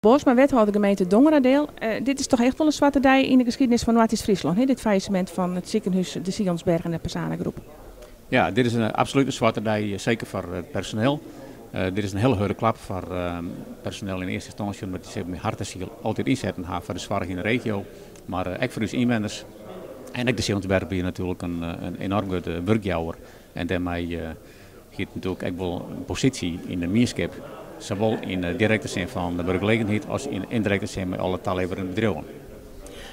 Bosma, wethouder gemeente Dongeradeel. Dit is toch echt wel een zwarte dag in de geschiedenis van Noord-Friesland, dit faillissement van het ziekenhuis de Sionsberg en de Pasanengroep. Ja, dit is een absolute zwarte dag, zeker voor het personeel. Dit is een hele harde klap voor personeel in eerste instantie, omdat ze met hart en ziel altijd inzetten voor de zorg in de regio. Maar ook voor onze inwoners. En ook de Sionsberg is natuurlijk een enorm grote werkjouwer. En daarmee heeft natuurlijk ook wel een positie in de mierskip. Zowel in de directe zin van de werkgelegenheid als in indirecte zin met alle talleverende bedrijven.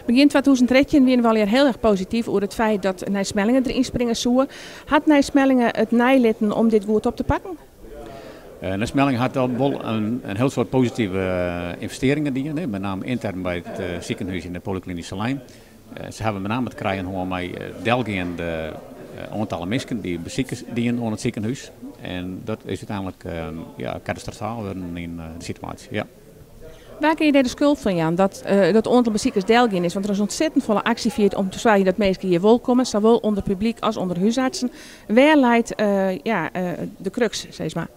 Begin 2013 waren we al heel erg positief over het feit dat Nijsmellingen erin springen zoeken. Had Nijsmellingen het nijlitten om dit goed op te pakken? Nijsmellingen had al wel een heel soort positieve investeringen die met name intern bij het ziekenhuis in de polyklinische lijn. Ze hebben met name te krijgen hoe wij delgende aantallen mensen die bezieken dienen aan het ziekenhuis. En dat is uiteindelijk catastrofaal geworden in de situatie. Ja. Waar kun je de schuld van aan dat dat aantal beziekers delgien is? Want er is ontzettend volle actie viert om te zorgen dat mensen hier wel komen, zowel onder publiek als onder huisartsen. Waar leidt de crux, zeg maar?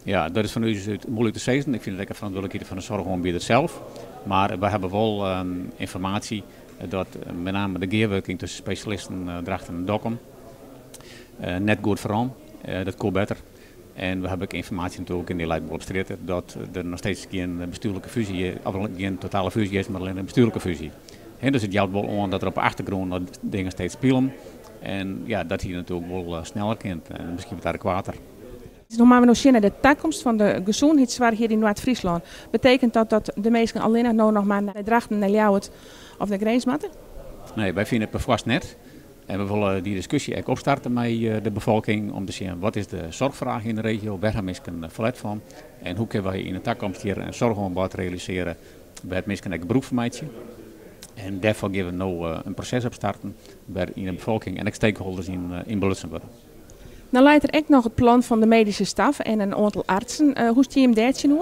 Ja, dat is van u moeilijk te zeggen. Ik vind het verantwoordelijkheid van de zorgaanbieder zelf. Maar we hebben wel informatie dat met name de gearworking tussen specialisten Drachten en Dokkum net goed vooraan. Dat kon beter. En we hebben ook informatie natuurlijk in die Leiden opgestreden dat er nog steeds geen bestuurlijke fusie, of geen totale fusie is, maar alleen een bestuurlijke fusie. Dus het jouwt wel aan dat er op de achtergrond dat dingen steeds spelen. En ja, dat hier natuurlijk wel sneller kent en misschien wat adequater. Nog maar nog zien naar de toekomst van de gezondheidszorg hier in Noord-Friesland. Betekent dat de mensen alleen nog maar naar Drachten, naar Ljouwert of naar Grens moeten? Nee, wij vinden het vast net. En we willen die discussie ook opstarten met de bevolking om te zien wat is de zorgvraag in de regio, waar hebben mensen verlet van en hoe kunnen wij in de toekomst hier een zorgaanbod realiseren bij het mensen een beroepsvermijden. En daarvoor gaan we nu een proces opstarten waar in de bevolking en de stakeholders in belutsen worden. Dan leidt er ook nog het plan van de medische staf en een aantal artsen. Hoe zie je hem daartje nu?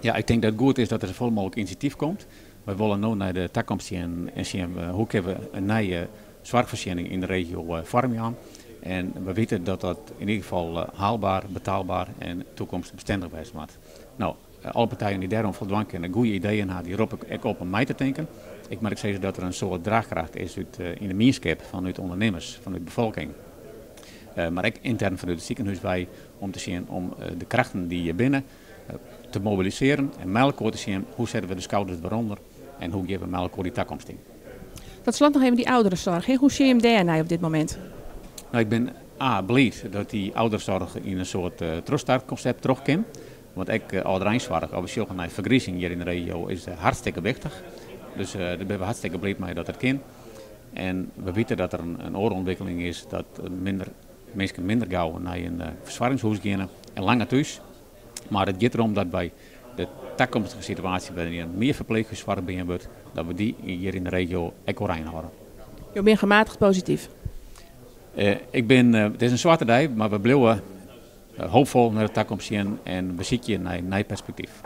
Ja, ik denk dat het goed is dat er zoveel mogelijk initiatief komt. We willen nu naar de toekomst en zien hoe kunnen we een nieuwe zorgvoorziening in de regio vormen. En we weten dat dat in ieder geval haalbaar, betaalbaar en toekomstbestendig is. Nou, alle partijen die daarom voldaan kunnen goede ideeën hebben, die roepen ook op om mij te denken. Ik merk steeds dat er een soort draagkracht is in de mierskip vanuit ondernemers, vanuit de bevolking. Maar ook intern vanuit het ziekenhuis bij om te zien om de krachten die hier binnen te mobiliseren en met elkaar te zien hoe zetten we de schouders eronder en hoe geven we met elkaar die toekomst in. Tot slot nog even die ouderenzorg. Hoe zie je hem daarna op dit moment? Nou, ik ben blij dat die ouderenzorg in een soort terugstartconcept terugkomt. Want ook ouderijnszorg, als we naar vergrijzing hier in de regio, is hartstikke wichtig. Dus daar ben we hartstikke blij mee dat het kan. En we weten dat er een oorontwikkeling is dat mensen minder gauw naar een verzwaringshuis gaan en langer thuis. Maar het gaat erom dat bij de toekomstige situatie waarin meer verpleeghuiszorg binnen wordt, dat we die hier in de regio ook oranje houden. Je bent gematigd positief? Het is een zwarte dag, maar we blijven hoopvol naar de toekomst en we zien naar een nieuw perspectief.